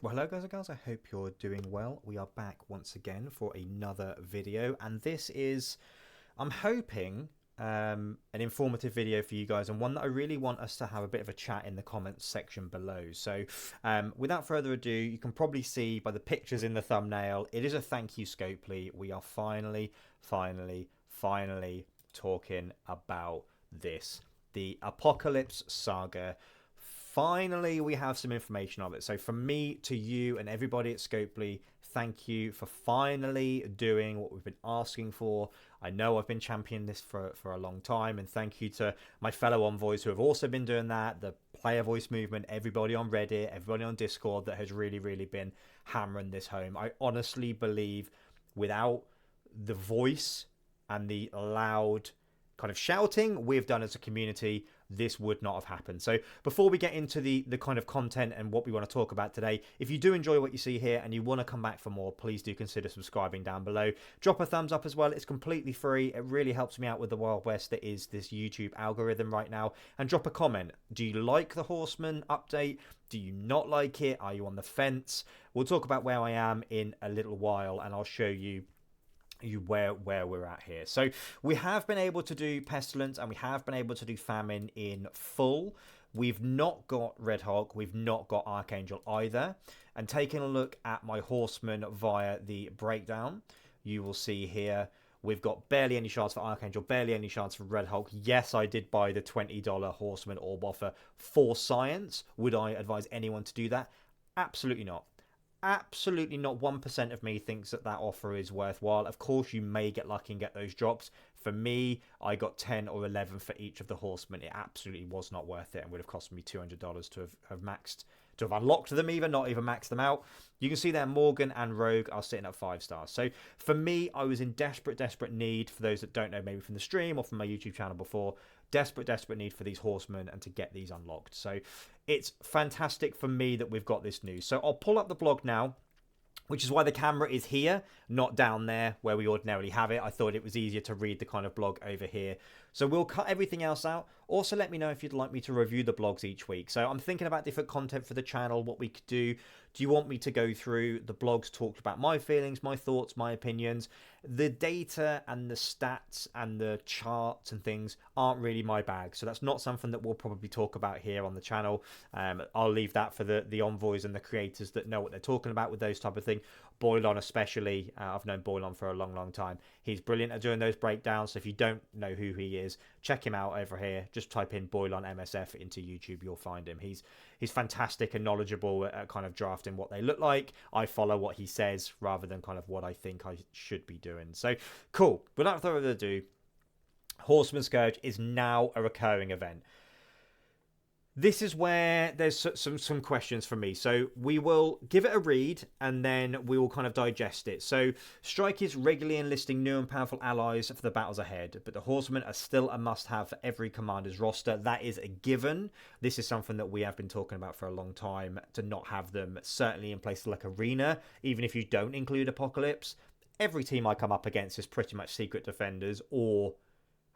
Well, hello guys and girls, I hope you're doing well. We are back once again for another video, and this is, I'm hoping, an informative video for you guys, and one that I really want us to have a bit of a chat in the comments section below. So without further ado, you can probably see by the pictures in the thumbnail, it is a thank you Scopely. We are finally talking about this. The Apocalypse Saga. Finally, we have some information of it. So from me to you and everybody at Scopely, thank you for finally doing what we've been asking for. I know I've been championing this for a long time, and thank you to my fellow envoys who have also been doing that, the player voice movement, everybody on Reddit, everybody on Discord that has really been hammering this home. I honestly believe without the voice and the loud kind of shouting we've done as a community, this would not have happened. So before we get into the kind of content and what we want to talk about today, if you do enjoy what you see here and you want to come back for more, please do consider subscribing down below. Drop a thumbs up as well. It's completely free. It really helps me out with the Wild West that is this YouTube algorithm right now. And drop a comment. Do you like the Horseman update? Do you not like it? Are you on the fence? We'll talk about where I am in a little while, and I'll show you where we're at here. So we have been able to do Pestilence and we have been able to do Famine in full. We've not got Red Hawk, we've not got Archangel either. And taking a look at my Horseman via the breakdown, you will see here we've got barely any shards for Archangel, barely any shards for Red Hulk. Yes, I did buy the $20 Horseman Orb offer for Science. Would I advise anyone to do that? Absolutely not. Absolutely not 1% of me thinks that offer is worthwhile. Of course, you may get lucky and get those drops. For me, I got 10 or 11 for each of the Horsemen. It absolutely was not worth it and would have cost me $200 to have maxed, to have unlocked them even, not even maxed them out. You can see there Morgan and Rogue are sitting at 5 stars. So for me, I was in desperate need, for those that don't know, maybe from the stream or from my YouTube channel before, desperate need for these Horsemen and to get these unlocked. So it's fantastic for me that we've got this news. So I'll pull up the blog now, which is why the camera is here, not down there where we ordinarily have it. I thought it was easier to read the kind of blog over here. So we'll cut everything else out. Also, let me know if you'd like me to review the blogs each week. So I'm thinking about different content for the channel, what we could do. Do you want me to go through the blogs, talk about my feelings, my thoughts, my opinions? The data and the stats and the charts and things aren't really my bag. So that's not something that we'll probably talk about here on the channel. I'll leave that for the envoys and the creators that know what they're talking about with those type of things. Boylon especially. I've known Boylon for a long time. He's brilliant at doing those breakdowns. So if you don't know who he is, check him out over here. Just type in Boylon MSF into YouTube. You'll find him. He's fantastic and knowledgeable at kind of drafting what they look like. I follow what he says rather than kind of what I think I should be doing. So cool. Without further ado, Horseman Scourge is now a recurring event. This is where there's some questions for me. So we will give it a read and then we will kind of digest it. So Strike is regularly enlisting new and powerful allies for the battles ahead, but the Horsemen are still a must-have for every commander's roster. That is a given. This is something that we have been talking about for a long time, to not have them, certainly in places like Arena, even if you don't include Apocalypse. Every team I come up against is pretty much Secret Defenders or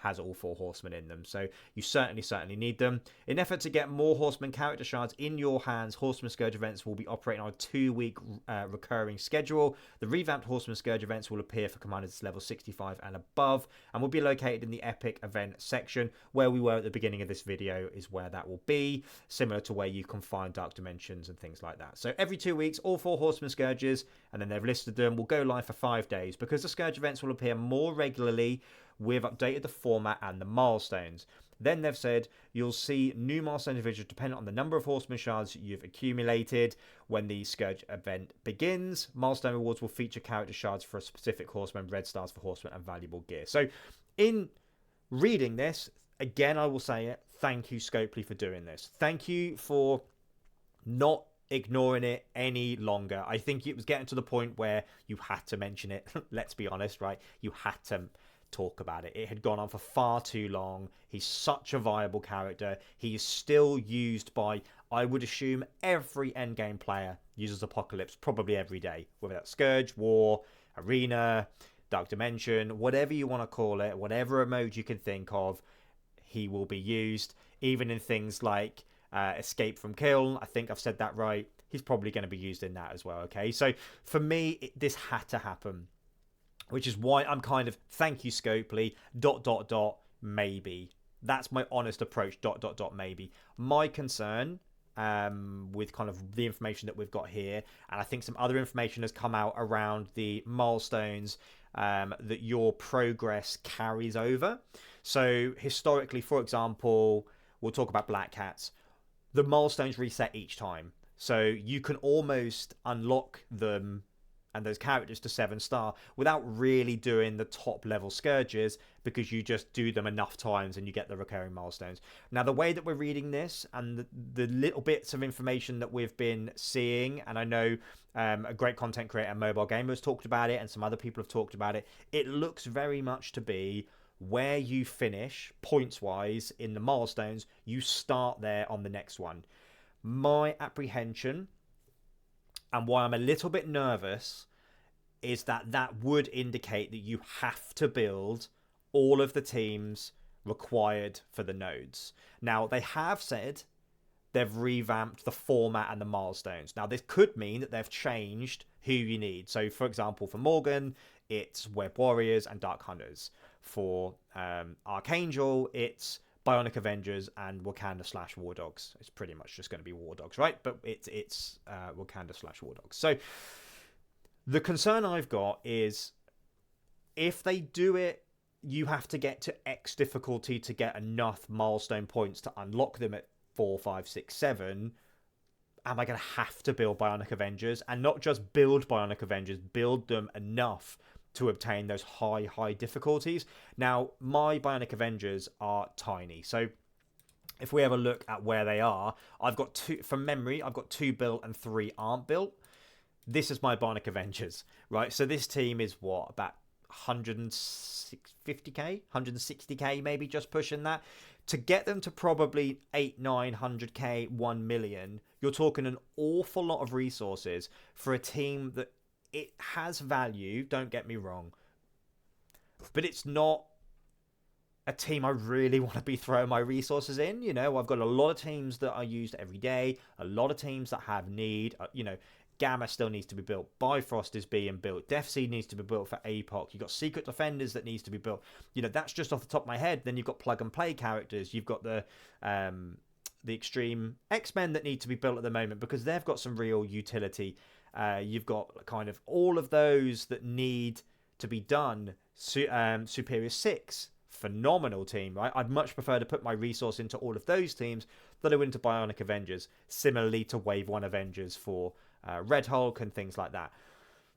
has all 4 Horsemen in them, so you certainly need them. In effort to get more Horseman character shards in your hands, Horseman Scourge events will be operating on a 2-week recurring schedule. The revamped Horseman Scourge events will appear for commanders level 65 and above, and will be located in the Epic event section. Where we were at the beginning of this video is where that will be, similar to where you can find Dark Dimensions and things like that. So every 2 weeks, all 4 Horseman Scourges, and then they've listed them, will go live for 5 days. Because the Scourge events will appear more regularly, we've updated the format and the milestones. Then they've said you'll see new milestone divisions dependent on the number of Horseman shards you've accumulated. When the Scourge event begins, milestone rewards will feature character shards for a specific Horseman, red stars for Horseman, and valuable gear. So in reading this, again, I will say it, thank you Scopely for doing this. Thank you for not ignoring it any longer. I think it was getting to the point where you had to mention it. Let's be honest, right? You had to talk about it. It had gone on for far too long. He's such a viable character. He is still used by, I would assume, every endgame player uses Apocalypse probably every day, whether that's Scourge, War, Arena, Dark Dimension, whatever you want to call it, whatever mode you can think of, he will be used. Even in things like Escape from Kill, I think I've said that right. He's probably going to be used in that as well, okay? So for me, this had to happen, which is why I'm kind of, thank you, Scopely, ... maybe. That's my honest approach, ... maybe. My concern with kind of the information that we've got here, and I think some other information has come out around the milestones that your progress carries over. So historically, for example, we'll talk about Black Cats. The milestones reset each time. So you can almost unlock them and those characters to 7-star without really doing the top level scourges, because you just do them enough times and you get the recurring milestones. Now, the way that we're reading this and the little bits of information that we've been seeing, and I know a great content creator, Mobile Gamer, has talked about it, and some other people have talked about it, it looks very much to be where you finish points wise in the milestones, you start there on the next one. My apprehension, and why I'm a little bit nervous, is that that would indicate that you have to build all of the teams required for the nodes. Now, they have said they've revamped the format and the milestones. Now, this could mean that they've changed who you need. So, for example, for Morgan, it's Web Warriors and Dark Hunters. For Archangel, it's Bionic Avengers and Wakanda / War Dogs. It's pretty much just going to be War Dogs, right? But it's Wakanda / War Dogs. So the concern I've got is if they do it, you have to get to X difficulty to get enough milestone points to unlock them at 4, 5, 6, 7. Am I going to have to build Bionic Avengers? And not just build Bionic Avengers, build them enough to obtain those high difficulties. Now, my Bionic Avengers are tiny. So if we have a look at where they are, I've got 2, from memory, I've got 2 built and 3 aren't built. This is my Bionic Avengers, right? So this team is what, about 150k, 160k, maybe just pushing that. To get them to probably 8, 900k, 1 million, you're talking an awful lot of resources for a team that it has value, don't get me wrong, but it's not a team I really want to be throwing my resources in. You know, I've got a lot of teams that are used every day, a lot of teams that have need. You know, Gamma still needs to be built, Bifrost is being built, Deathseed needs to be built for APOC, you've got Secret Defenders that needs to be built. You know, that's just off the top of my head. Then you've got plug and play characters, you've got the Extreme X-Men that need to be built at the moment because they've got some real utility. You've got kind of all of those that need to be done. Superior 6, phenomenal team, right? I'd much prefer to put my resource into all of those teams than I would into Bionic Avengers. Similarly to Wave 1 Avengers for Red Hulk and things like that.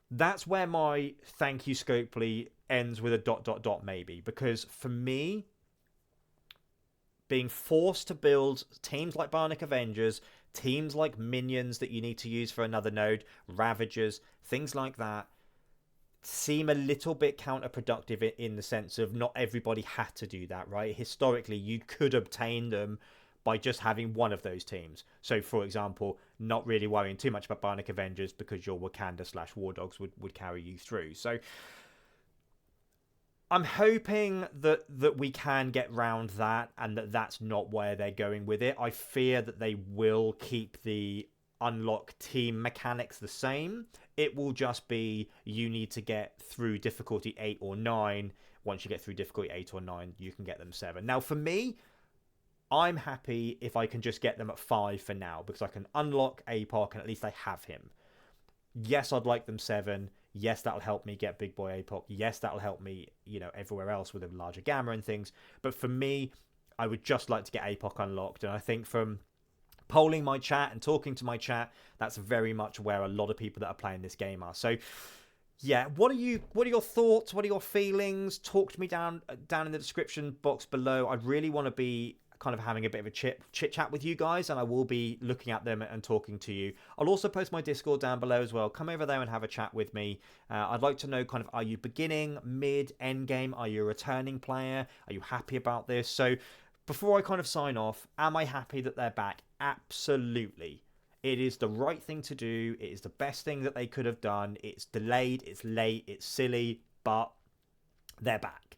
That's where my thank you, Scopely, ends with a ... maybe. Because for me, being forced to build teams like Bionic Avengers, teams like Minions that you need to use for another node, Ravagers, things like that, seem a little bit counterproductive in the sense of not everybody had to do that, right? Historically, you could obtain them by just having one of those teams. So, for example, not really worrying too much about Bionic Avengers because your Wakanda / War Dogs would carry you through. So, I'm hoping that we can get round that and that that's not where they're going with it. I fear that they will keep the unlock team mechanics the same. It will just be you need to get through difficulty 8 or 9. Once you get through difficulty 8 or 9, you can get them 7. Now, for me, I'm happy if I can just get them at 5 for now because I can unlock APOC and at least I have him. Yes, I'd like them 7. Yes, that'll help me get Big Boy APOC. Yes, that'll help me, you know, everywhere else with a larger gamma and things. But for me, I would just like to get APOC unlocked. And I think from polling my chat and talking to my chat, that's very much where a lot of people that are playing this game are. So, yeah, what are your thoughts? What are your feelings? Talk to me down in the description box below. I really want to be kind of having a bit of a chit chat with you guys, and I will be looking at them and talking to you. I'll also post my Discord down below as well. Come over there and have a chat with me. I'd like to know kind of, are you beginning, mid, end game? Are you a returning player? Are you happy about this? So before I kind of sign off, am I happy that they're back? Absolutely. It is the right thing to do. It is the best thing that they could have done. It's delayed, it's late, it's silly, but they're back.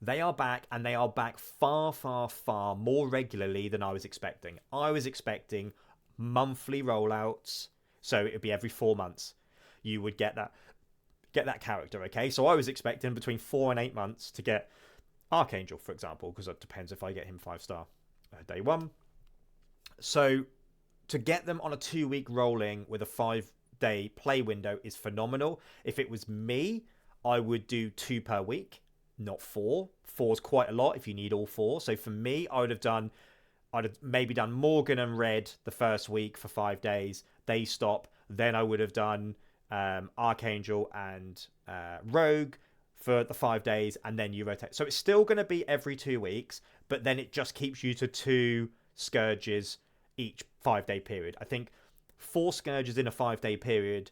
They are back, and they are back far, far, far more regularly than I was expecting. I was expecting monthly rollouts, so it would be every 4 months. You would get that character, okay? So I was expecting between 4 and 8 months to get Archangel, for example, because it depends if I get him 5-star day one. So to get them on a 2-week rolling with a 5-day play window is phenomenal. If it was me, I would do 2 per week, not 4. 4's quite a lot if you need all 4. So for me, I'd have maybe done Morgan and Red the first week for 5 days. They stop. Then I would have done Archangel and Rogue for the 5 days, and then you rotate. So it's still going to be every 2 weeks, but then it just keeps you to 2 Scourges each 5-day period. I think 4 Scourges in a 5-day period,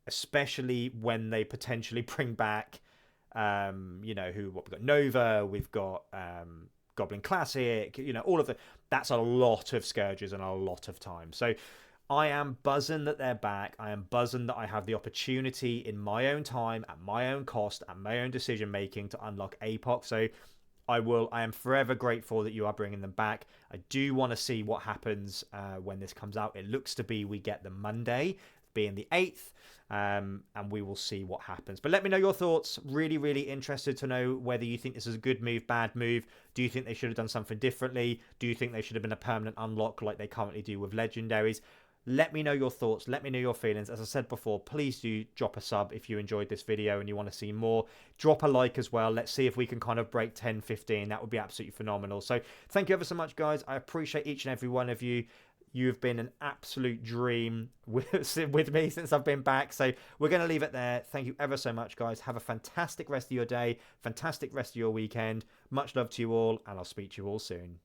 especially when they potentially bring back, what we've got Nova, we've got Goblin Classic, all of that's a lot of Scourges and a lot of time. So I am buzzing that they're back. I am buzzing that I have the opportunity in my own time, at my own cost, at my own decision making to unlock APOC. So I am forever grateful that you are bringing them back. I do want to see what happens when this comes out. It looks to be we get them Monday, being the 8th, and we will see what happens. But let me know your thoughts. Really, really interested to know whether you think this is a good move, bad move. Do you think they should have done something differently? Do you think they should have been a permanent unlock like they currently do with legendaries? Let me know your thoughts. Let me know your feelings. As I said before, please do drop a sub if you enjoyed this video and you want to see more. Drop a like as well. Let's see if we can kind of break 10, 15. That would be absolutely phenomenal. So thank you ever so much, guys. I appreciate each and every one of you. You've been an absolute dream with me since I've been back. So we're going to leave it there. Thank you ever so much, guys. Have a fantastic rest of your day. Fantastic rest of your weekend. Much love to you all, and I'll speak to you all soon.